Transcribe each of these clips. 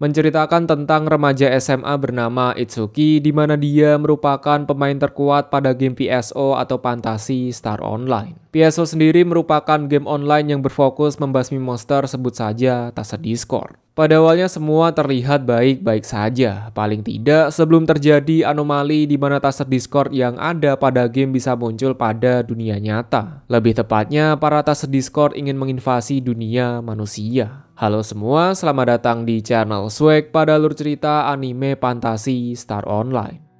menceritakan tentang remaja SMA bernama Itsuki di mana dia merupakan pemain terkuat pada game PSO atau Fantasy Star Online. PSO sendiri merupakan game online yang berfokus membasmi monster, sebut saja Taset Discord. Pada awalnya semua terlihat baik-baik saja, paling tidak sebelum terjadi anomali di mana Taset Discord yang ada pada game bisa muncul pada dunia nyata. Lebih tepatnya, para Taset Discord ingin menginvasi dunia manusia. Halo semua, selamat datang di channel Swag pada alur cerita anime Fantasy Star Online.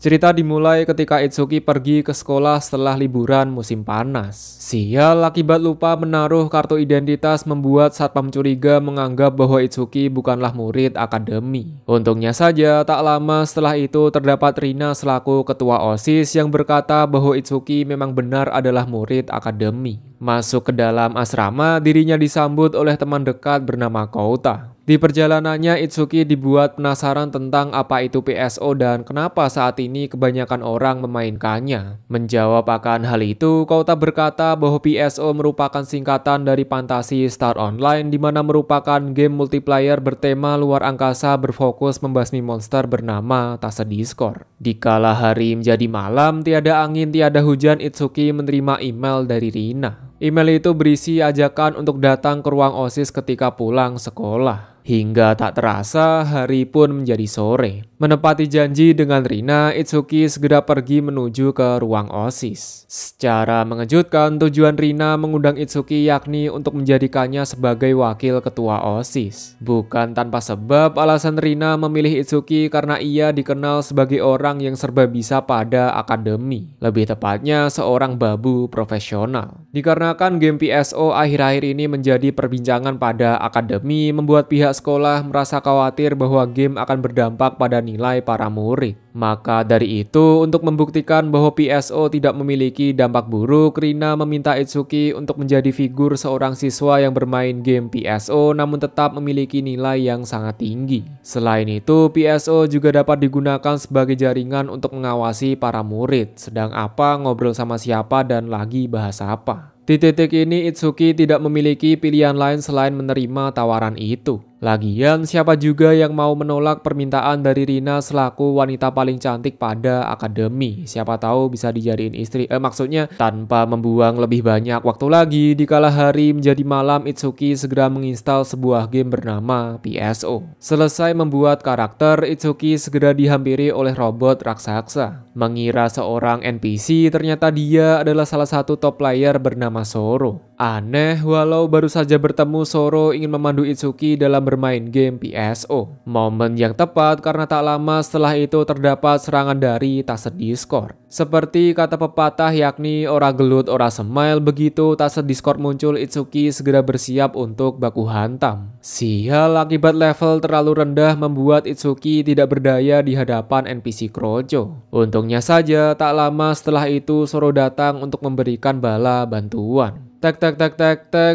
Cerita dimulai ketika Itsuki pergi ke sekolah setelah liburan musim panas. Sial, akibat lupa menaruh kartu identitas membuat satpam curiga menganggap bahwa Itsuki bukanlah murid akademi. Untungnya saja, tak lama setelah itu terdapat Rina selaku ketua OSIS yang berkata bahwa Itsuki memang benar adalah murid akademi. Masuk ke dalam asrama, dirinya disambut oleh teman dekat bernama Kouta. Di perjalanannya, Itsuki dibuat penasaran tentang apa itu PSO dan kenapa saat ini kebanyakan orang memainkannya. Menjawab akan hal itu, Kouta berkata bahwa PSO merupakan singkatan dari Fantasy Star Online, di mana merupakan game multiplayer bertema luar angkasa berfokus membasmi monster bernama Taset Discord. Dikala hari menjadi malam, tiada angin, tiada hujan, Itsuki menerima email dari Rina. Email itu berisi ajakan untuk datang ke ruang OSIS ketika pulang sekolah. Hingga tak terasa, hari pun menjadi sore. Menepati janji dengan Rina, Itsuki segera pergi menuju ke ruang OSIS. Secara mengejutkan, tujuan Rina mengundang Itsuki yakni untuk menjadikannya sebagai wakil ketua OSIS. Bukan tanpa sebab, alasan Rina memilih Itsuki karena ia dikenal sebagai orang yang serba bisa pada akademi. Lebih tepatnya, seorang babu profesional. Dikarenakan game PSO akhir-akhir ini menjadi perbincangan pada akademi, membuat pihak sekolah merasa khawatir bahwa game akan berdampak pada nilai para murid. Maka dari itu, untuk membuktikan bahwa PSO tidak memiliki dampak buruk, Rina meminta Itsuki untuk menjadi figur seorang siswa yang bermain game PSO namun tetap memiliki nilai yang sangat tinggi. Selain itu, PSO juga dapat digunakan sebagai jaringan untuk mengawasi para murid, sedang apa, ngobrol sama siapa, dan lagi bahas apa. Di titik ini, Itsuki tidak memiliki pilihan lain selain menerima tawaran itu. Lagian, siapa juga yang mau menolak permintaan dari Rina selaku wanita paling cantik pada akademi? Siapa tahu bisa dijadiin istri. Maksudnya, tanpa membuang lebih banyak waktu lagi, dikala hari menjadi malam, Itsuki segera menginstal sebuah game bernama PSO. Selesai membuat karakter, Itsuki segera dihampiri oleh robot raksasa. Mengira seorang NPC, ternyata dia adalah salah satu top player bernama Soro. Aneh, walau baru saja bertemu, Soro ingin memandu Itsuki dalam bermain game PSO. Momen yang tepat karena tak lama setelah itu terdapat serangan dari Taset Discord. Seperti kata pepatah yakni ora gelut ora semile, begitu Taset Discord muncul, Itsuki segera bersiap untuk baku hantam. Sial, akibat level terlalu rendah membuat Itsuki tidak berdaya di hadapan NPC Kroco. Untungnya saja tak lama setelah itu Soro datang untuk memberikan bala bantuan. Tek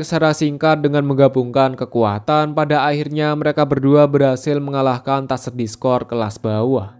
secara singkat dengan menggabungkan kekuatan, pada akhirnya mereka berdua berhasil mengalahkan Taset Discord kelas bawah.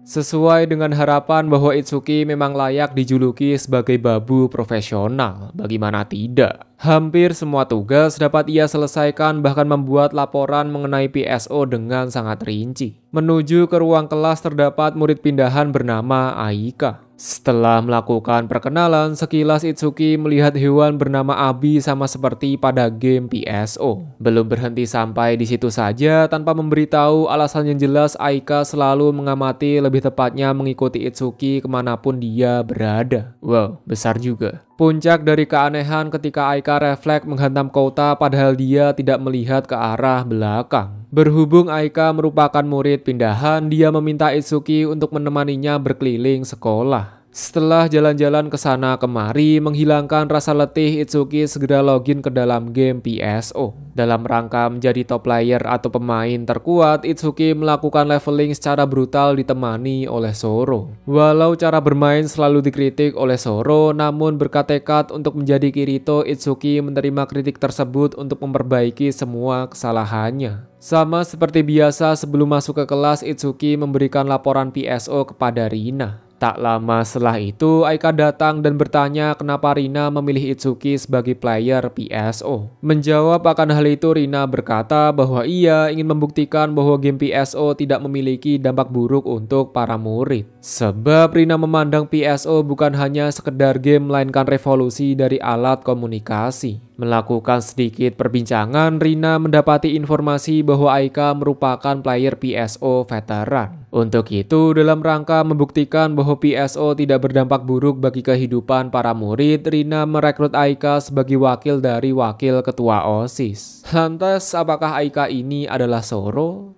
Sesuai dengan harapan bahwa Itsuki memang layak dijuluki sebagai babu profesional, bagaimana tidak? Hampir semua tugas dapat ia selesaikan, bahkan membuat laporan mengenai PSO dengan sangat rinci. Menuju ke ruang kelas terdapat murid pindahan bernama Aika. Setelah melakukan perkenalan, sekilas Itsuki melihat hewan bernama Abi sama seperti pada game PSO. Belum berhenti sampai di situ saja, tanpa memberitahu alasan yang jelas, Aika selalu mengamati, lebih tepatnya mengikuti Itsuki kemanapun dia berada. Wow, besar juga. Puncak dari keanehan ketika Aika refleks menghantam Kouta padahal dia tidak melihat ke arah belakang. Berhubung Aika merupakan murid pindahan, dia meminta Itsuki untuk menemaninya berkeliling sekolah. Setelah jalan-jalan ke sana kemari menghilangkan rasa letih, Itsuki segera login ke dalam game PSO. Dalam rangka menjadi top player atau pemain terkuat, Itsuki melakukan leveling secara brutal ditemani oleh Soro. Walau cara bermain selalu dikritik oleh Soro, namun berkat tekad untuk menjadi Kirito, Itsuki menerima kritik tersebut untuk memperbaiki semua kesalahannya. Sama seperti biasa, sebelum masuk ke kelas, Itsuki memberikan laporan PSO kepada Rina. Tak lama setelah itu, Aika datang dan bertanya kenapa Rina memilih Itsuki sebagai player PSO. Menjawab akan hal itu, Rina berkata bahwa ia ingin membuktikan bahwa game PSO tidak memiliki dampak buruk untuk para murid. Sebab Rina memandang PSO bukan hanya sekedar game melainkan revolusi dari alat komunikasi. Melakukan sedikit perbincangan, Rina mendapati informasi bahwa Aika merupakan player PSO veteran. Untuk itu, dalam rangka membuktikan bahwa PSO tidak berdampak buruk bagi kehidupan para murid, Rina merekrut Aika sebagai wakil dari wakil ketua OSIS. Lantas, apakah Aika ini adalah Zoro?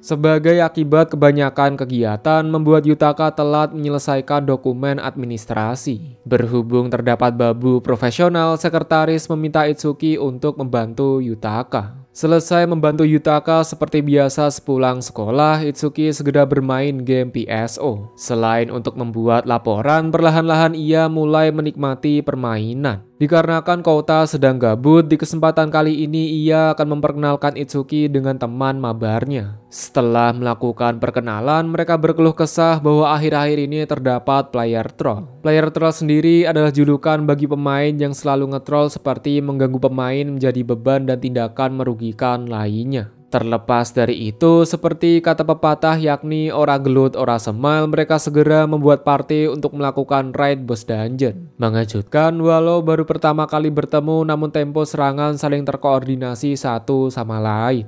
Sebagai akibat kebanyakan kegiatan membuat Yutaka telat menyelesaikan dokumen administrasi. Berhubung terdapat babu profesional, sekretaris meminta Itsuki untuk membantu Yutaka. Selesai membantu Yutaka seperti biasa sepulang sekolah, Itsuki segera bermain game PSO. Selain untuk membuat laporan, perlahan-lahan ia mulai menikmati permainan. Dikarenakan Kouta sedang gabut, di kesempatan kali ini ia akan memperkenalkan Itsuki dengan teman mabarnya. Setelah melakukan perkenalan, mereka berkeluh kesah bahwa akhir-akhir ini terdapat player troll. Player troll sendiri adalah julukan bagi pemain yang selalu ngetroll seperti mengganggu pemain menjadi beban dan tindakan merugikan lainnya. Terlepas dari itu, seperti kata pepatah yakni ora gelut ora semel, mereka segera membuat party untuk melakukan raid boss dungeon. Mengejutkan, walau baru pertama kali bertemu namun tempo serangan saling terkoordinasi satu sama lain.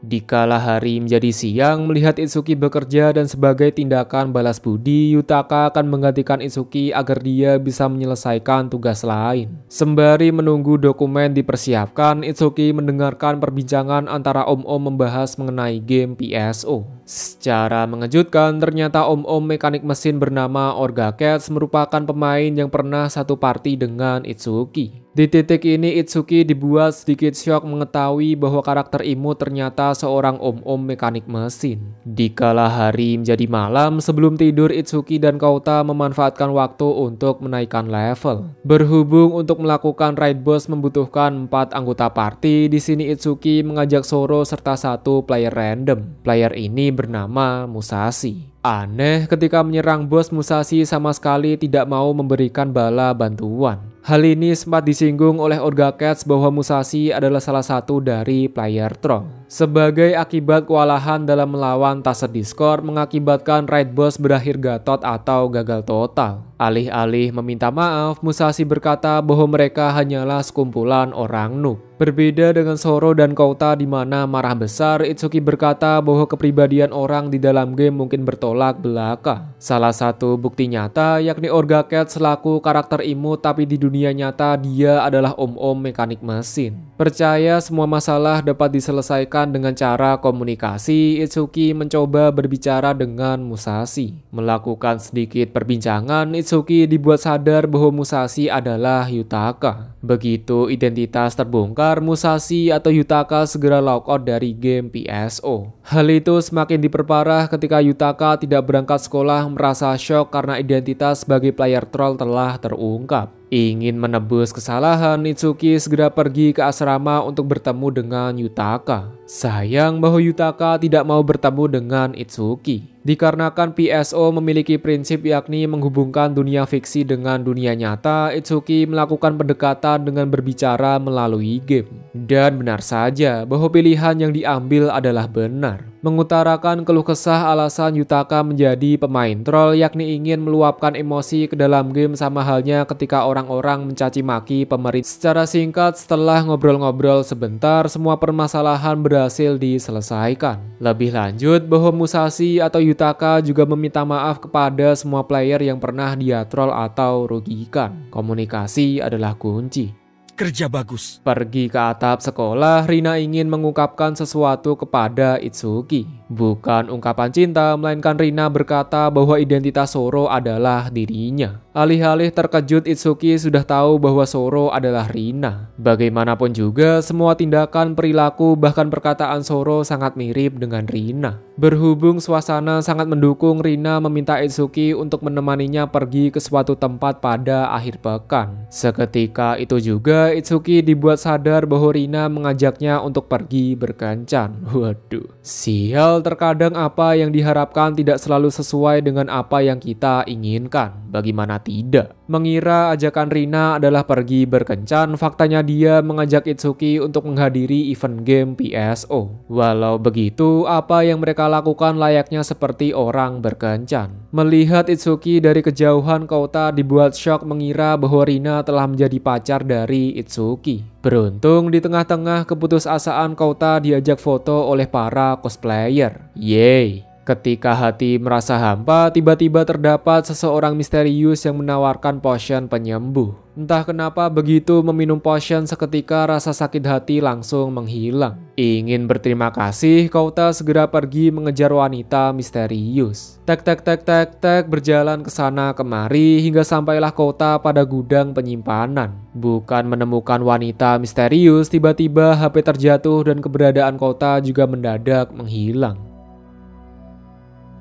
Dikala hari menjadi siang, melihat Itsuki bekerja dan sebagai tindakan balas budi, Yutaka akan menggantikan Itsuki agar dia bisa menyelesaikan tugas lain. Sembari menunggu dokumen dipersiapkan, Itsuki mendengarkan perbincangan antara om-om membahas mengenai game PSO. Secara mengejutkan, ternyata om-om mekanik mesin bernama Orga Cats merupakan pemain yang pernah satu party dengan Itsuki. Di titik ini Itsuki dibuat sedikit syok mengetahui bahwa karakter imut ternyata seorang om-om mekanik mesin. Dikala hari menjadi malam, sebelum tidur Itsuki dan Kouta memanfaatkan waktu untuk menaikkan level. Berhubung untuk melakukan raid boss membutuhkan 4 anggota party, di sini Itsuki mengajak Zoro serta satu player random. Player ini bernama Musashi. Aneh, ketika menyerang bos, Musashi sama sekali tidak mau memberikan bala bantuan. Hal ini sempat disinggung oleh Orga Cats bahwa Musashi adalah salah satu dari player troll. Sebagai akibat kewalahan dalam melawan Taset Discord mengakibatkan raid boss berakhir gatot atau gagal total. Alih-alih meminta maaf, Musashi berkata bahwa mereka hanyalah sekumpulan orang noob. Berbeda dengan Zoro dan Kouta di mana marah besar, Itsuki berkata bahwa kepribadian orang di dalam game mungkin bertolak belakang. Salah satu bukti nyata yakni Orga Cats selaku karakter imut tapi di dunia nyata dia adalah om-om mekanik mesin. Percaya semua masalah dapat diselesaikan dengan cara komunikasi, Itsuki mencoba berbicara dengan Musashi. Melakukan sedikit perbincangan, Itsuki dibuat sadar bahwa Musashi adalah Yutaka. Begitu identitas terbongkar, Musashi atau Yutaka segera logout dari game PSO. Hal itu semakin diperparah ketika Yutaka tidak berangkat sekolah merasa syok karena identitas sebagai player troll telah terungkap. Ingin menebus kesalahan, Itsuki segera pergi ke asrama untuk bertemu dengan Yutaka. Sayang bahwa Yutaka tidak mau bertemu dengan Itsuki. Dikarenakan PSO memiliki prinsip yakni menghubungkan dunia fiksi dengan dunia nyata, Itsuki melakukan pendekatan dengan berbicara melalui game. Dan benar saja bahwa pilihan yang diambil adalah benar. Mengutarakan keluh kesah alasan Yutaka menjadi pemain troll yakni ingin meluapkan emosi ke dalam game sama halnya ketika orang-orang mencaci maki pemerintah. Secara singkat, setelah ngobrol-ngobrol sebentar, semua permasalahan berhasil diselesaikan. Lebih lanjut bahwa Musashi atau Yutaka juga meminta maaf kepada semua player yang pernah dia troll atau rugikan. Komunikasi adalah kunci. Kerja bagus. Pergi ke atap sekolah, Rina ingin mengungkapkan sesuatu kepada Itsuki. Bukan ungkapan cinta, melainkan Rina berkata bahwa identitas Zoro adalah dirinya. Alih-alih terkejut, Itsuki sudah tahu bahwa Zoro adalah Rina. Bagaimanapun juga, semua tindakan, perilaku, bahkan perkataan Zoro sangat mirip dengan Rina. Berhubung suasana sangat mendukung, Rina meminta Itsuki untuk menemaninya pergi ke suatu tempat pada akhir pekan. Seketika itu juga, Itsuki dibuat sadar bahwa Rina mengajaknya untuk pergi berkencan. Waduh, sial. Walau terkadang apa yang diharapkan tidak selalu sesuai dengan apa yang kita inginkan. Bagaimana tidak? Mengira ajakan Rina adalah pergi berkencan, faktanya dia mengajak Itsuki untuk menghadiri event game PSO. Walau begitu, apa yang mereka lakukan layaknya seperti orang berkencan. Melihat Itsuki dari kejauhan, Kouta dibuat syok mengira bahwa Rina telah menjadi pacar dari Itsuki. Beruntung di tengah-tengah keputusasaan, Kouta diajak foto oleh para cosplayer. Yeay! Ketika hati merasa hampa, tiba-tiba terdapat seseorang misterius yang menawarkan potion penyembuh. Entah kenapa begitu meminum potion seketika rasa sakit hati langsung menghilang. Ingin berterima kasih, Kouta segera pergi mengejar wanita misterius. Tek berjalan ke sana kemari hingga sampailah Kouta pada gudang penyimpanan. Bukan menemukan wanita misterius, tiba-tiba HP terjatuh dan keberadaan Kouta juga mendadak menghilang.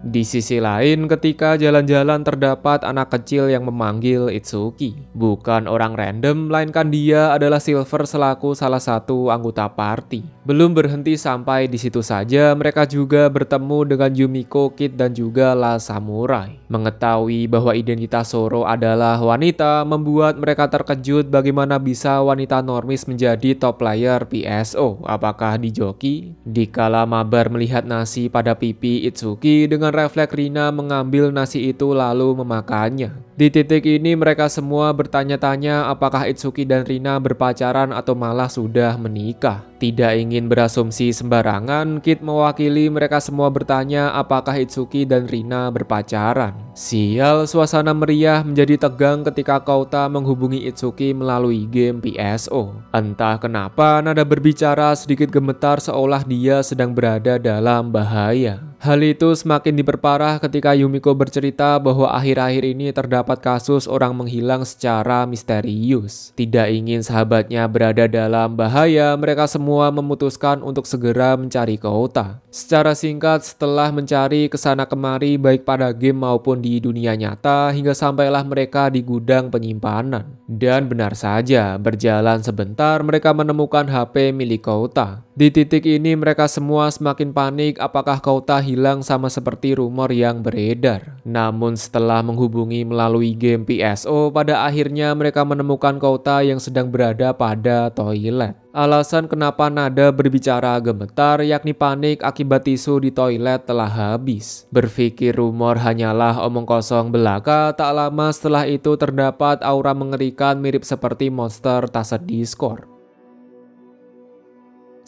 Di sisi lain, ketika jalan-jalan terdapat anak kecil yang memanggil Itsuki. Bukan orang random, melainkan dia adalah Silver selaku salah satu anggota party. Belum berhenti sampai di situ saja, mereka juga bertemu dengan Yumiko, Kid, dan juga La Samurai. Mengetahui bahwa identitas Zoro adalah wanita, membuat mereka terkejut bagaimana bisa wanita normis menjadi top player PSO. Apakah dijoki? Dikala mabar melihat nasi pada pipi Itsuki, dengan refleks Rina mengambil nasi itu lalu memakannya. Di titik ini mereka semua bertanya-tanya apakah Itsuki dan Rina berpacaran atau malah sudah menikah. Tidak ingin berasumsi sembarangan, Kid mewakili mereka semua bertanya apakah Itsuki dan Rina berpacaran. Sial, suasana meriah menjadi tegang ketika Kouta menghubungi Itsuki melalui game PSO. Entah kenapa nada berbicara sedikit gemetar seolah dia sedang berada dalam bahaya. Hal itu semakin diperparah ketika Yumiko bercerita bahwa akhir-akhir ini terdapat kasus orang menghilang secara misterius. Tidak ingin sahabatnya berada dalam bahaya, mereka semua memutuskan untuk segera mencari Kouta. Secara singkat, setelah mencari kesana kemari baik pada game maupun di dunia nyata, hingga sampailah mereka di gudang penyimpanan. Dan benar saja, berjalan sebentar mereka menemukan HP milik Kouta. Di titik ini mereka semua semakin panik apakah Kouta hilang sama seperti rumor yang beredar. Namun setelah menghubungi melalui game PSO, pada akhirnya mereka menemukan Kouta yang sedang berada pada toilet. Alasan kenapa nada berbicara gemetar yakni panik akibat tisu di toilet telah habis. Berpikir rumor hanyalah omong kosong belaka, tak lama setelah itu terdapat aura mengerikan mirip seperti monster Tasset Discord.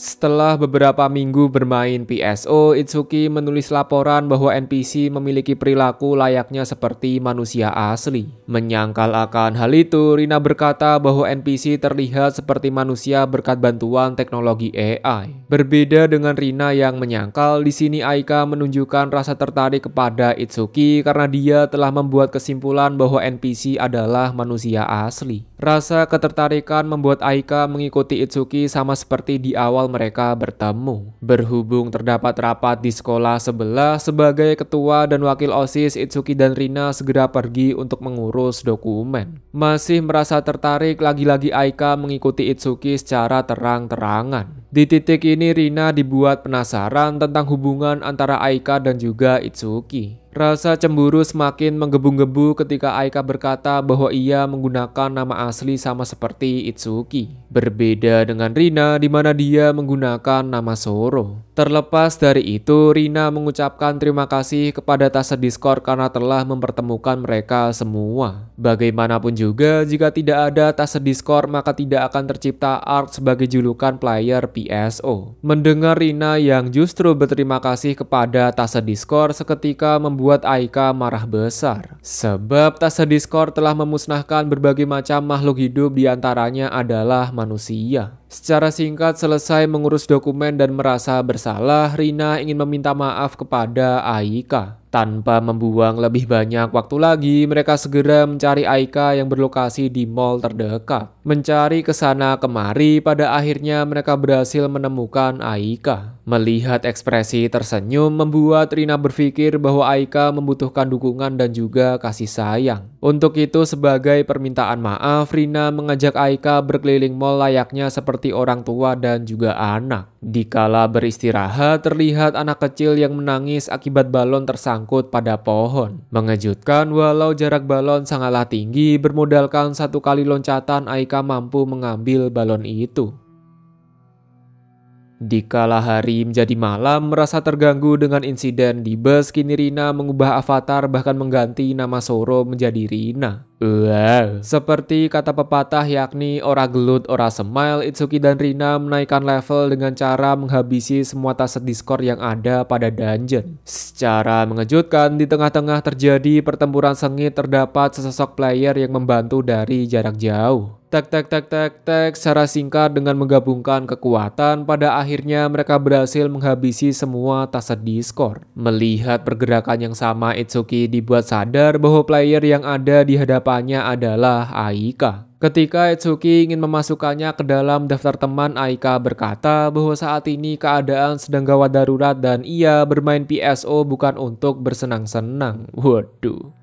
Setelah beberapa minggu bermain PSO, Itsuki menulis laporan bahwa NPC memiliki perilaku layaknya seperti manusia asli. Menyangkal akan hal itu, Rina berkata bahwa NPC terlihat seperti manusia berkat bantuan teknologi AI. Berbeda dengan Rina yang menyangkal, di sini Aika menunjukkan rasa tertarik kepada Itsuki karena dia telah membuat kesimpulan bahwa NPC adalah manusia asli. Rasa ketertarikan membuat Aika mengikuti Itsuki sama seperti di awal mereka bertemu. Berhubung terdapat rapat di sekolah sebelah, sebagai ketua dan wakil OSIS, Itsuki dan Rina segera pergi untuk mengurus dokumen. Masih merasa tertarik, lagi-lagi Aika mengikuti Itsuki secara terang-terangan. Di titik ini Rina dibuat penasaran tentang hubungan antara Aika dan juga Itsuki. Rasa cemburu semakin menggebu-gebu ketika Aika berkata bahwa ia menggunakan nama asli sama seperti Itsuki. Berbeda dengan Rina di mana dia menggunakan nama Zoro. Terlepas dari itu, Rina mengucapkan terima kasih kepada Tasset Discord karena telah mempertemukan mereka semua. Bagaimanapun juga, jika tidak ada Tasset Discord maka tidak akan tercipta ARC sebagai julukan player PSO. Mendengar Rina yang justru berterima kasih kepada Tasset Discord seketika membuat Aika marah besar. Sebab Tasset Discord telah memusnahkan berbagai macam makhluk hidup, diantaranya adalah manusia. Secara singkat, selesai mengurus dokumen dan merasa bersalah, Rina ingin meminta maaf kepada Aika. Tanpa membuang lebih banyak waktu lagi, mereka segera mencari Aika yang berlokasi di mall terdekat. Mencari ke sana kemari, pada akhirnya mereka berhasil menemukan Aika. Melihat ekspresi tersenyum membuat Rina berpikir bahwa Aika membutuhkan dukungan dan juga kasih sayang. Untuk itu, sebagai permintaan maaf, Rina mengajak Aika berkeliling mall layaknya seperti orang tua dan juga anak. Dikala beristirahat, terlihat anak kecil yang menangis akibat balon tersangkut pada pohon. Mengejutkan, walau jarak balon sangatlah tinggi, bermodalkan satu kali loncatan Aika mampu mengambil balon itu. Dikala hari menjadi malam, merasa terganggu dengan insiden di bus, kini Rina mengubah avatar bahkan mengganti nama Soro menjadi Rina. Wow. Seperti kata pepatah yakni ora gelut ora smile, Itsuki dan Rina menaikkan level dengan cara menghabisi semua taset Discord yang ada pada dungeon. Secara mengejutkan, di tengah-tengah terjadi pertempuran sengit terdapat sesosok player yang membantu dari jarak jauh. Tek secara singkat dengan menggabungkan kekuatan, pada akhirnya mereka berhasil menghabisi semua taset Discord. Melihat pergerakan yang sama, Itsuki dibuat sadar bahwa player yang ada di hadapannya adalah Aika. Ketika Itsuki ingin memasukkannya ke dalam daftar teman, Aika berkata bahwa saat ini keadaan sedang gawat darurat dan ia bermain PSO bukan untuk bersenang-senang. Waduh.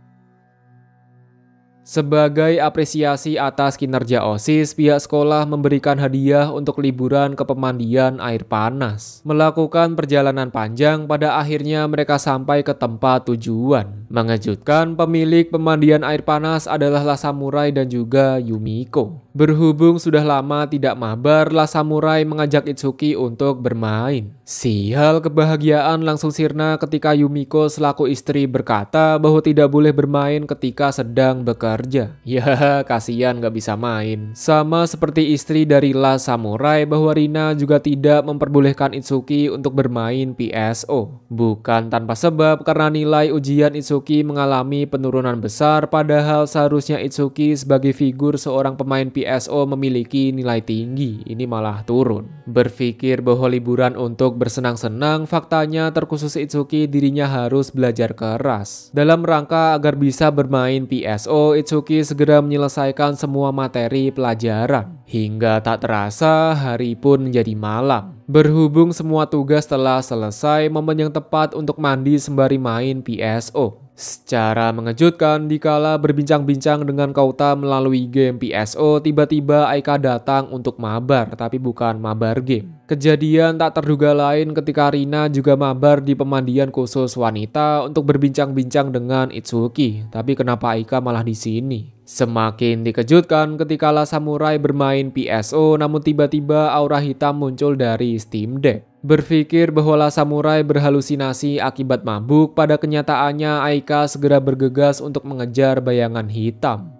Sebagai apresiasi atas kinerja OSIS, pihak sekolah memberikan hadiah untuk liburan ke pemandian air panas. Melakukan perjalanan panjang, pada akhirnya mereka sampai ke tempat tujuan. Mengejutkan, pemilik pemandian air panas adalah La Samurai dan juga Yumiko. Berhubung sudah lama tidak mabar, La Samurai mengajak Itsuki untuk bermain. Sial, kebahagiaan langsung sirna ketika Yumiko selaku istri berkata bahwa tidak boleh bermain ketika sedang bekerja. Ya, kasihan gak bisa main. Sama seperti istri dari La Samurai, bahwa Rina juga tidak memperbolehkan Itsuki untuk bermain PSO. Bukan tanpa sebab, karena nilai ujian Itsuki mengalami penurunan besar, padahal seharusnya Itsuki sebagai figur seorang pemain PSO memiliki nilai tinggi. Ini malah turun. Berpikir bahwa liburan untuk bersenang-senang, faktanya terkhusus Itsuki dirinya harus belajar keras. Dalam rangka agar bisa bermain PSO, Itsuki segera menyelesaikan semua materi pelajaran. Hingga tak terasa, hari pun menjadi malam. Berhubung semua tugas telah selesai, momen yang tepat untuk mandi sembari main PSO. Secara mengejutkan, dikala berbincang-bincang dengan Kouta melalui game PSO, tiba-tiba Aika datang untuk mabar, tapi bukan mabar game. Kejadian tak terduga lain ketika Rina juga mabar di pemandian khusus wanita untuk berbincang-bincang dengan Itsuki. Tapi kenapa Aika malah di sini? Semakin dikejutkan ketika La Samurai bermain PSO, namun tiba-tiba aura hitam muncul dari Steam Deck. Berpikir bahwa La Samurai berhalusinasi akibat mabuk, pada kenyataannya Aika segera bergegas untuk mengejar bayangan hitam.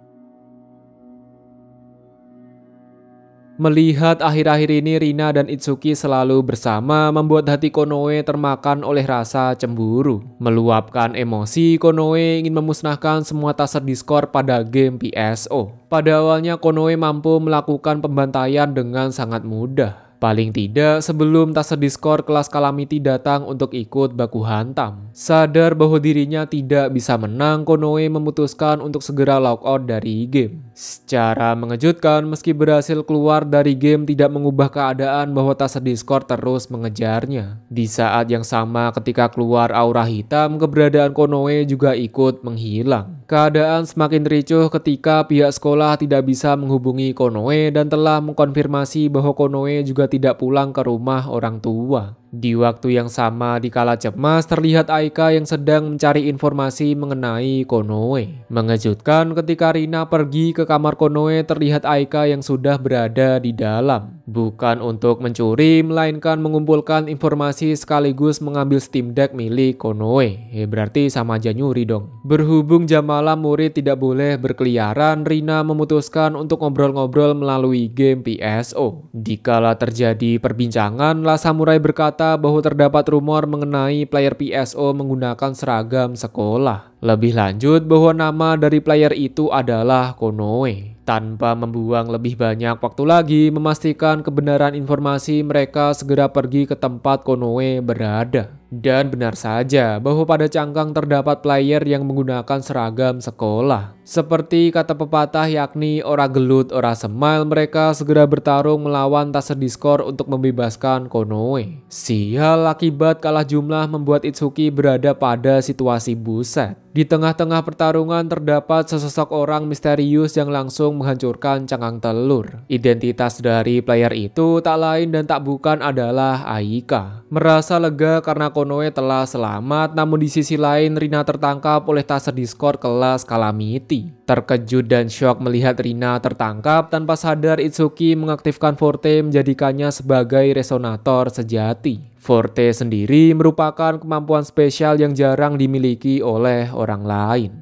Melihat akhir-akhir ini Rina dan Itsuki selalu bersama, membuat hati Konoe termakan oleh rasa cemburu. Meluapkan emosi, Konoe ingin memusnahkan semua taset Discord pada game PSO. Pada awalnya Konoe mampu melakukan pembantaian dengan sangat mudah. Paling tidak sebelum taset Discord kelas Calamity datang untuk ikut baku hantam. Sadar bahwa dirinya tidak bisa menang, Konoe memutuskan untuk segera logout dari game. Secara mengejutkan, meski berhasil keluar dari game tidak mengubah keadaan bahwa taset Discord terus mengejarnya. Di saat yang sama ketika keluar aura hitam, keberadaan Konoe juga ikut menghilang. Keadaan semakin ricuh ketika pihak sekolah tidak bisa menghubungi Konoe dan telah mengkonfirmasi bahwa Konoe juga tidak pulang ke rumah orang tua. Di waktu yang sama, dikala cemas, terlihat Aika yang sedang mencari informasi mengenai Konoe. Mengejutkan ketika Rina pergi ke kamar Konoe, terlihat Aika yang sudah berada di dalam. Bukan untuk mencuri, melainkan mengumpulkan informasi sekaligus mengambil Steam Deck milik Konoe. Berarti sama aja nyuri dong. Berhubung jam malam murid tidak boleh berkeliaran, Rina memutuskan untuk ngobrol-ngobrol melalui game PSO. Dikala terjadi perbincangan, La Samurai berkata bahwa terdapat rumor mengenai player PSO menggunakan seragam sekolah. Lebih lanjut bahwa nama dari player itu adalah Konoe. Tanpa membuang lebih banyak waktu lagi memastikan kebenaran informasi, mereka segera pergi ke tempat Konoe berada. Dan benar saja bahwa pada cangkang terdapat player yang menggunakan seragam sekolah. Seperti kata pepatah yakni ora gelut ora semile, mereka segera bertarung melawan Taser Discord untuk membebaskan Konoe. Sial, akibat kalah jumlah membuat Itsuki berada pada situasi buset. Di tengah-tengah pertarungan terdapat sesosok orang misterius yang langsung menghancurkan cangkang telur. Identitas dari player itu tak lain dan tak bukan adalah Aika. Merasa lega karena Konoe telah selamat, namun di sisi lain Rina tertangkap oleh Taser Discord kelas Calamity. Terkejut dan syok melihat Rina tertangkap, tanpa sadar Itsuki mengaktifkan Forte menjadikannya sebagai resonator sejati. Forte sendiri merupakan kemampuan spesial yang jarang dimiliki oleh orang lain.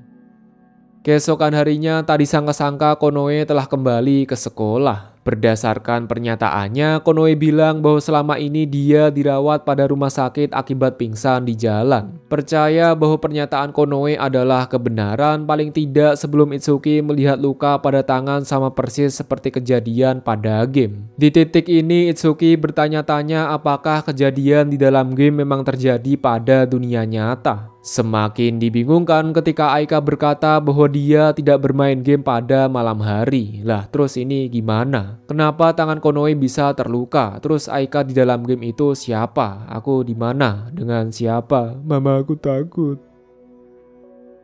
Keesokan harinya tak disangka-sangka Konoe telah kembali ke sekolah. Berdasarkan pernyataannya, Konoe bilang bahwa selama ini dia dirawat pada rumah sakit akibat pingsan di jalan. Percaya bahwa pernyataan Konoe adalah kebenaran, paling tidak sebelum Itsuki melihat luka pada tangan sama persis seperti kejadian pada game. Di titik ini Itsuki bertanya-tanya apakah kejadian di dalam game memang terjadi pada dunia nyata. Semakin dibingungkan ketika Aika berkata bahwa dia tidak bermain game pada malam hari. Lah terus ini gimana? Kenapa tangan Konoe bisa terluka? Terus Aika di dalam game itu siapa? Aku di mana? Dengan siapa? Mama aku takut.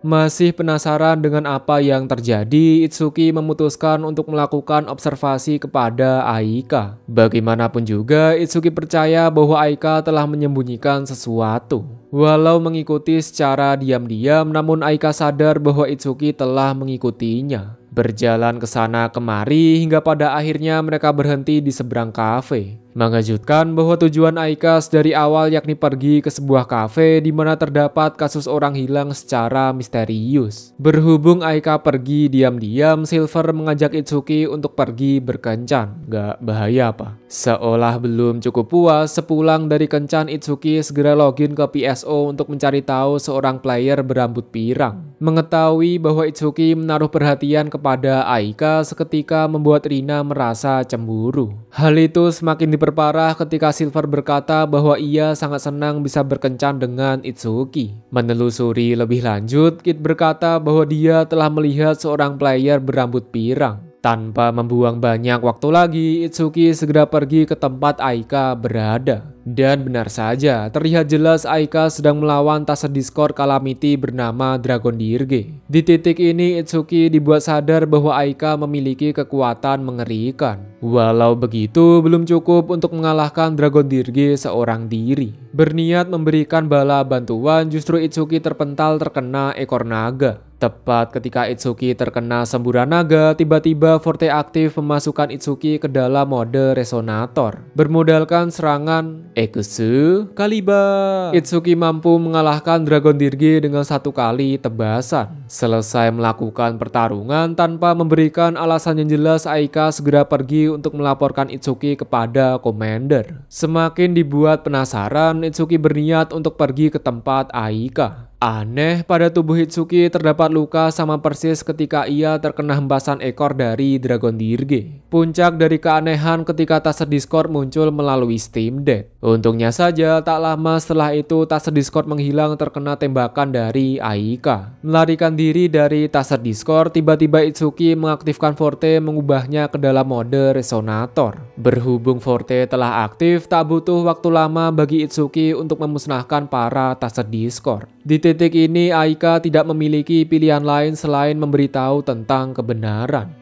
Masih penasaran dengan apa yang terjadi, Itsuki memutuskan untuk melakukan observasi kepada Aika. Bagaimanapun juga, Itsuki percaya bahwa Aika telah menyembunyikan sesuatu. Walau mengikuti secara diam-diam, namun Aika sadar bahwa Itsuki telah mengikutinya. Berjalan ke sana kemari hingga pada akhirnya mereka berhenti di seberang kafe. Mengejutkan bahwa tujuan Aika dari awal yakni pergi ke sebuah kafe di mana terdapat kasus orang hilang secara misterius. Berhubung Aika pergi diam-diam, Silver mengajak Itsuki untuk pergi berkencan. Gak bahaya apa? Seolah belum cukup puas, sepulang dari kencan Itsuki segera login ke PSO untuk mencari tahu seorang player berambut pirang. Mengetahui bahwa Itsuki menaruh perhatian kepada Aika seketika membuat Rina merasa cemburu. Hal itu semakin diperparah ketika Silver berkata bahwa ia sangat senang bisa berkencan dengan Itsuki. Menelusuri lebih lanjut, Kid berkata bahwa dia telah melihat seorang player berambut pirang. Tanpa membuang banyak waktu lagi, Itsuki segera pergi ke tempat Aika berada. Dan benar saja, terlihat jelas Aika sedang melawan Taser Discord Calamity bernama Dragon Dirge. Di titik ini Itsuki dibuat sadar bahwa Aika memiliki kekuatan mengerikan. Walau begitu, belum cukup untuk mengalahkan Dragon Dirge seorang diri. Berniat memberikan bala bantuan, justru Itsuki terpental terkena ekor naga. Tepat ketika Itsuki terkena semburan naga, tiba-tiba Forte aktif memasukkan Itsuki ke dalam mode resonator. Bermodalkan serangan Ekusu Kaliba, Itsuki mampu mengalahkan Dragon Dirge dengan satu kali tebasan. Selesai melakukan pertarungan tanpa memberikan alasan yang jelas, Aika segera pergi untuk melaporkan Itsuki kepada Commander. Semakin dibuat penasaran, Itsuki berniat untuk pergi ke tempat Aika. Aneh, pada tubuh Itsuki terdapat luka sama persis ketika ia terkena hembasan ekor dari Dragon Dirge. Puncak dari keanehan ketika Taser Discord muncul melalui Steam Deck. Untungnya saja tak lama setelah itu Taser Discord menghilang terkena tembakan dari Aika. Melarikan diri dari Taser Discord, tiba-tiba Itsuki mengaktifkan Forte mengubahnya ke dalam mode resonator. Berhubung Forte telah aktif, tak butuh waktu lama bagi Itsuki untuk memusnahkan para Taser Discord. Di titik ini Aika tidak memiliki pilihan lain selain memberitahu tentang kebenaran.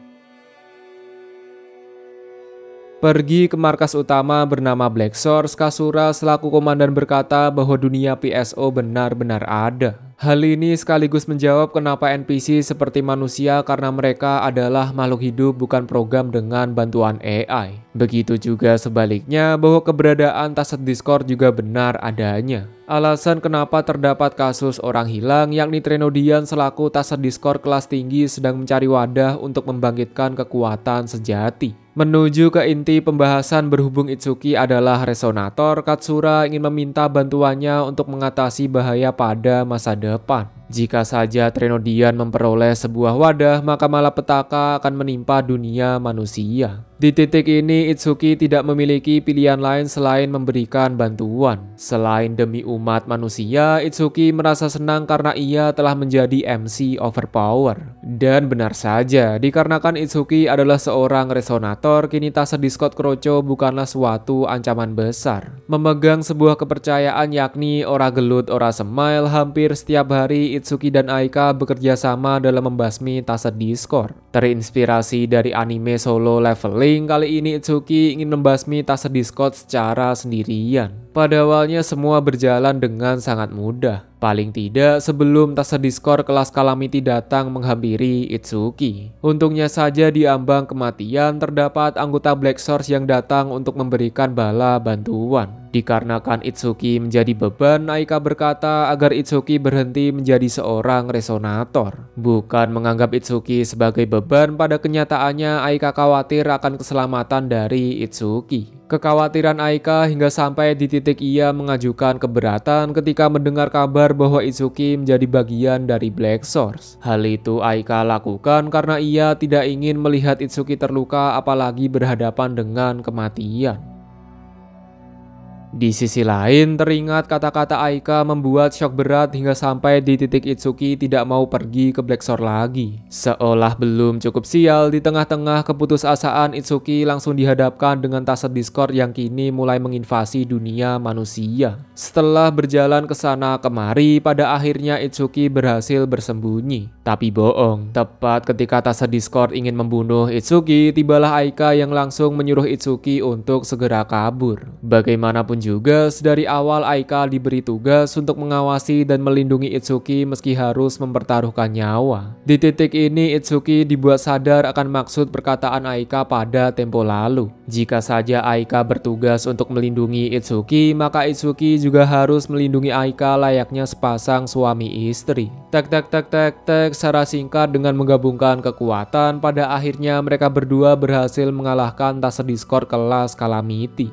Pergi ke markas utama bernama Black Source, Kasura selaku komandan berkata bahwa dunia PSO benar-benar ada. Hal ini sekaligus menjawab kenapa NPC seperti manusia, karena mereka adalah makhluk hidup bukan program dengan bantuan AI. Begitu juga sebaliknya bahwa keberadaan Taser Discord juga benar adanya. Alasan kenapa terdapat kasus orang hilang yakni Trenodian selaku Taser Discord kelas tinggi sedang mencari wadah untuk membangkitkan kekuatan sejati. Menuju ke inti pembahasan, berhubung Itsuki adalah resonator, Katsura ingin meminta bantuannya untuk mengatasi bahaya pada masa depan. Jika saja Trenodian memperoleh sebuah wadah, maka malapetaka akan menimpa dunia manusia. Di titik ini, Itsuki tidak memiliki pilihan lain selain memberikan bantuan. Selain demi umat manusia, Itsuki merasa senang karena ia telah menjadi MC overpower. Dan benar saja, dikarenakan Itsuki adalah seorang resonator, kini tase Discord Kroco bukanlah suatu ancaman besar. Memegang sebuah kepercayaan yakni ora gelut ora semile, hampir setiap hari Itsuki dan Aika bekerja sama dalam membasmi tase Discord. Terinspirasi dari anime Solo Leveling, kali ini Itsuki ingin membasmi tase Discord secara sendirian. Pada awalnya semua berjalan dengan sangat mudah. Paling tidak sebelum tase Discord kelas Calamity datang menghampiri Itsuki. Untungnya saja di ambang kematian terdapat anggota Black Source yang datang untuk memberikan bala bantuan. Dikarenakan Itsuki menjadi beban, Aika berkata agar Itsuki berhenti menjadi seorang resonator. Bukan menganggap Itsuki sebagai beban, pada kenyataannya Aika khawatir akan keselamatan dari Itsuki. Kekhawatiran Aika hingga sampai di titik ia mengajukan keberatan ketika mendengar kabar bahwa Itsuki menjadi bagian dari Black Source. Hal itu Aika lakukan karena ia tidak ingin melihat Itsuki terluka, apalagi berhadapan dengan kematian. Di sisi lain, teringat kata-kata Aika membuat syok berat hingga sampai di titik Itsuki tidak mau pergi ke Black Source lagi. Seolah belum cukup sial, di tengah-tengah keputusasaan Itsuki langsung dihadapkan dengan tase Discord yang kini mulai menginvasi dunia manusia. Setelah berjalan ke sana kemari, pada akhirnya Itsuki berhasil bersembunyi. Tapi bohong, tepat ketika tase Discord ingin membunuh Itsuki, tibalah Aika yang langsung menyuruh Itsuki untuk segera kabur. Bagaimanapun juga, dari awal Aika diberi tugas untuk mengawasi dan melindungi Itsuki meski harus mempertaruhkan nyawa. Di titik ini Itsuki dibuat sadar akan maksud perkataan Aika pada tempo lalu. Jika saja Aika bertugas untuk melindungi Itsuki, maka Itsuki juga harus melindungi Aika layaknya sepasang suami istri. Tek secara singkat dengan menggabungkan kekuatan, pada akhirnya mereka berdua berhasil mengalahkan tase Discord kelas Calamity.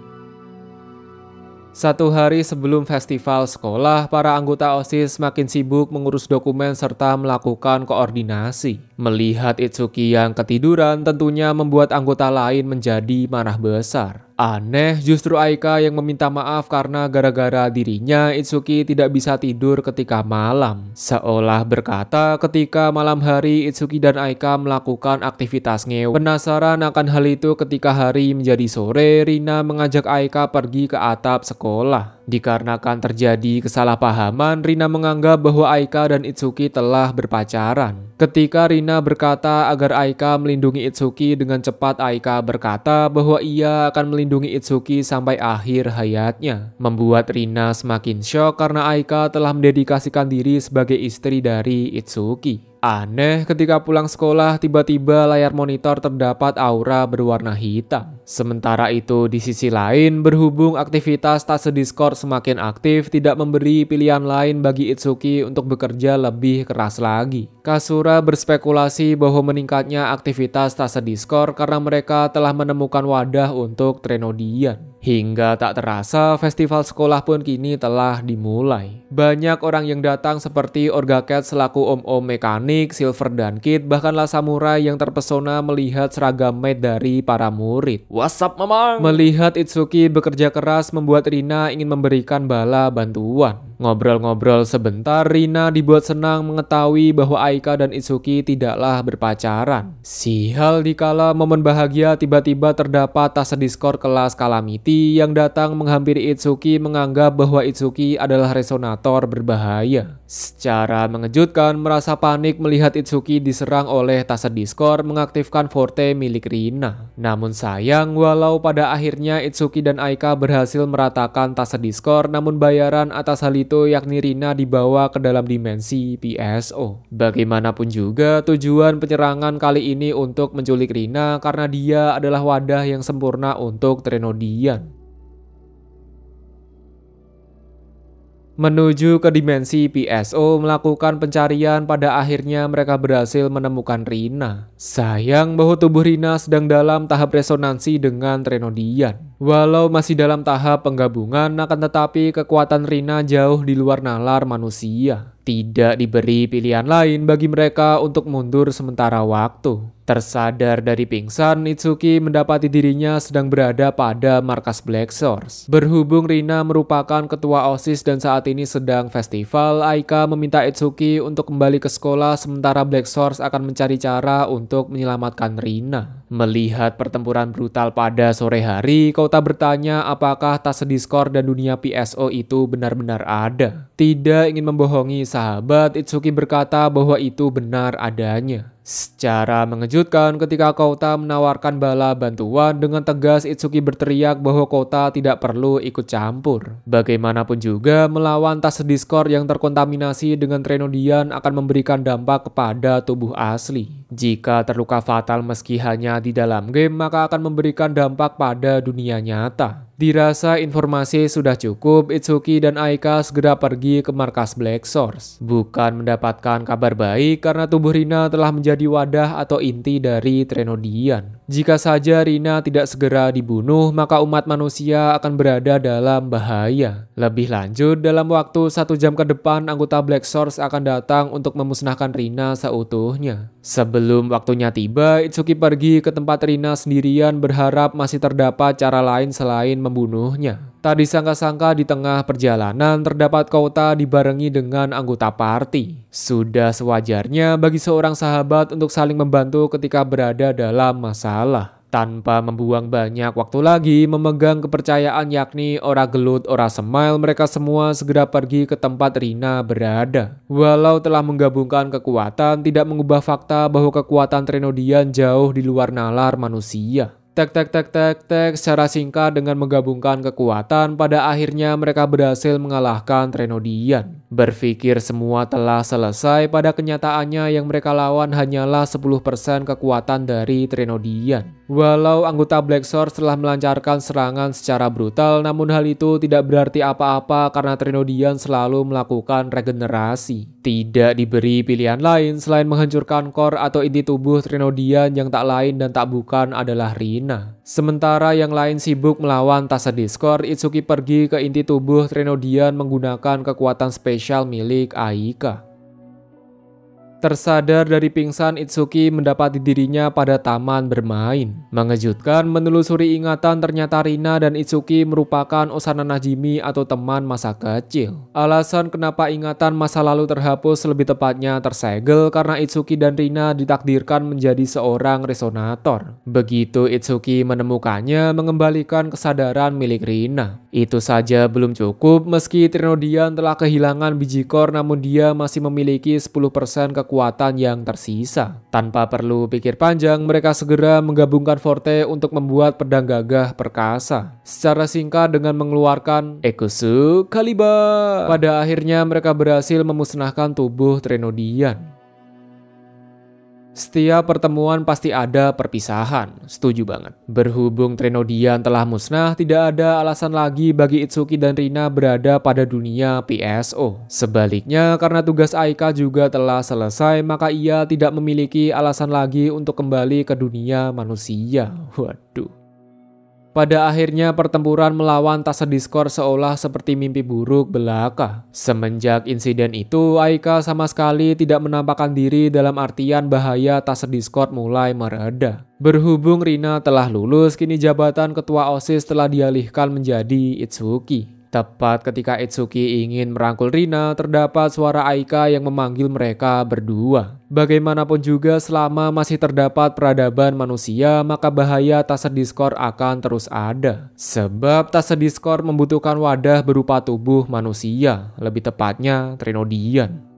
Satu hari sebelum festival sekolah, para anggota OSIS makin sibuk mengurus dokumen serta melakukan koordinasi. Melihat Itsuki yang ketiduran tentunya membuat anggota lain menjadi marah besar. Aneh, justru Aika yang meminta maaf karena gara-gara dirinya Itsuki tidak bisa tidur ketika malam. Seolah berkata ketika malam hari Itsuki dan Aika melakukan aktivitas ngewe. Penasaran akan hal itu ketika hari menjadi sore, Rina mengajak Aika pergi ke atap sekolah. Dikarenakan terjadi kesalahpahaman, Rina menganggap bahwa Aika dan Itsuki telah berpacaran. Ketika Rina berkata agar Aika melindungi Itsuki, dengan cepat Aika berkata bahwa ia akan melindungi Itsuki sampai akhir hayatnya. Membuat Rina semakin syok karena Aika telah mendedikasikan diri sebagai istri dari Itsuki. Aneh, ketika pulang sekolah tiba-tiba layar monitor terdapat aura berwarna hitam. Sementara itu di sisi lain, berhubung aktivitas tase Discord semakin aktif, tidak memberi pilihan lain bagi Itsuki untuk bekerja lebih keras lagi. Kasura berspekulasi bahwa meningkatnya aktivitas tase Discord karena mereka telah menemukan wadah untuk Trenodian. Hingga tak terasa, festival sekolah pun kini telah dimulai. Banyak orang yang datang seperti Orgaket selaku om-om mekanik, Silver dan Kid, bahkanlah samurai yang terpesona melihat seragam maid dari para murid. What's up, Mamang? Melihat Itsuki bekerja keras membuat Rina ingin memberikan bala bantuan. Ngobrol-ngobrol sebentar, Rina dibuat senang mengetahui bahwa Aika dan Itsuki tidaklah berpacaran. Sial, dikala momen bahagia tiba-tiba terdapat tase Discord kelas Calamity yang datang menghampiri Itsuki menganggap bahwa Itsuki adalah resonator berbahaya. Secara mengejutkan, merasa panik melihat Itsuki diserang oleh tase Discord mengaktifkan forte milik Rina. Namun sayang, walau pada akhirnya Itsuki dan Aika berhasil meratakan tase Discord, namun bayaran atas hal itu yakni Rina dibawa ke dalam dimensi PSO. Bagaimanapun juga, tujuan penyerangan kali ini untuk menculik Rina karena dia adalah wadah yang sempurna untuk Trenodian. Menuju ke dimensi PSO melakukan pencarian, pada akhirnya mereka berhasil menemukan Rina. Sayang bahwa tubuh Rina sedang dalam tahap resonansi dengan Trenodian. Walau masih dalam tahap penggabungan, akan tetapi kekuatan Rina jauh di luar nalar manusia. Tidak diberi pilihan lain bagi mereka untuk mundur sementara waktu. Tersadar dari pingsan, Itsuki mendapati dirinya sedang berada pada markas Black Source. Berhubung Rina merupakan ketua OSIS dan saat ini sedang festival, Aika meminta Itsuki untuk kembali ke sekolah sementara Black Source akan mencari cara untuk menyelamatkan Rina. Melihat pertempuran brutal pada sore hari, Kouta bertanya apakah tas Discord dan dunia PSO itu benar-benar ada. Tidak ingin membohongi sahabat, Itsuki berkata bahwa itu benar adanya. Secara mengejutkan, ketika Kouta menawarkan bala bantuan, dengan tegas Itsuki berteriak bahwa Kouta tidak perlu ikut campur. Bagaimanapun juga, melawan tas Discord yang terkontaminasi dengan Trenodian akan memberikan dampak kepada tubuh asli. Jika terluka fatal meski hanya di dalam game, maka akan memberikan dampak pada dunia nyata. Dirasa informasi sudah cukup, Itsuki dan Aika segera pergi ke markas Black Source. Bukan mendapatkan kabar baik karena tubuh Rina telah menjadi wadah atau inti dari Trenodian. Jika saja Rina tidak segera dibunuh, maka umat manusia akan berada dalam bahaya. Lebih lanjut, dalam waktu 1 jam ke depan, anggota Black Source akan datang untuk memusnahkan Rina seutuhnya. Sebelum waktunya tiba, Itsuki pergi ke tempat Rina sendirian berharap masih terdapat cara lain selain membunuhnya. Tak disangka-sangka di tengah perjalanan terdapat Kouta dibarengi dengan anggota party. Sudah sewajarnya bagi seorang sahabat untuk saling membantu ketika berada dalam masalah. Tanpa membuang banyak waktu lagi memegang kepercayaan yakni ora gelut ora semile, mereka semua segera pergi ke tempat Rina berada. Walau telah menggabungkan kekuatan, tidak mengubah fakta bahwa kekuatan Trenodian jauh di luar nalar manusia. Tek secara singkat dengan menggabungkan kekuatan, pada akhirnya mereka berhasil mengalahkan Trenodian. Berpikir semua telah selesai, pada kenyataannya yang mereka lawan hanyalah 10% kekuatan dari Trenodian. Walau anggota Black Source telah melancarkan serangan secara brutal, namun hal itu tidak berarti apa-apa karena Trenodian selalu melakukan regenerasi. Tidak diberi pilihan lain selain menghancurkan core atau inti tubuh Trenodian yang tak lain dan tak bukan adalah Rina. Sementara yang lain sibuk melawan Tasa Discord, Itsuki pergi ke inti tubuh Trenodian menggunakan kekuatan spesial milik Aika. Tersadar dari pingsan, Itsuki mendapati dirinya pada taman bermain. Mengejutkan, menelusuri ingatan ternyata Rina dan Itsuki merupakan Osana Najimi atau teman masa kecil. Alasan kenapa ingatan masa lalu terhapus lebih tepatnya tersegel karena Itsuki dan Rina ditakdirkan menjadi seorang resonator. Begitu Itsuki menemukannya, mengembalikan kesadaran milik Rina. Itu saja belum cukup, meski Trenodian telah kehilangan biji core namun dia masih memiliki 10% kekuatan yang tersisa. Tanpa perlu pikir panjang, mereka segera menggabungkan Forte untuk membuat pedang gagah perkasa. Secara singkat dengan mengeluarkan Ekusu Kaliba. Pada akhirnya mereka berhasil memusnahkan tubuh Trenodian. Setiap pertemuan pasti ada perpisahan, setuju banget. Berhubung Trenodian telah musnah, tidak ada alasan lagi bagi Itsuki dan Rina berada pada dunia PSO. Sebaliknya, karena tugas Aika juga telah selesai, maka ia tidak memiliki alasan lagi untuk kembali ke dunia manusia. Waduh. Pada akhirnya pertempuran melawan Tasa Discord seolah seperti mimpi buruk belaka. Semenjak insiden itu, Aika sama sekali tidak menampakkan diri dalam artian bahaya Tasa Discord mulai mereda. Berhubung Rina telah lulus, kini jabatan ketua OSIS telah dialihkan menjadi Itsuki. Tepat ketika Itsuki ingin merangkul Rina, terdapat suara Aika yang memanggil mereka berdua. Bagaimanapun juga selama masih terdapat peradaban manusia, maka bahaya Tasa Discord akan terus ada. Sebab Tasa Discord membutuhkan wadah berupa tubuh manusia, lebih tepatnya Trenodian.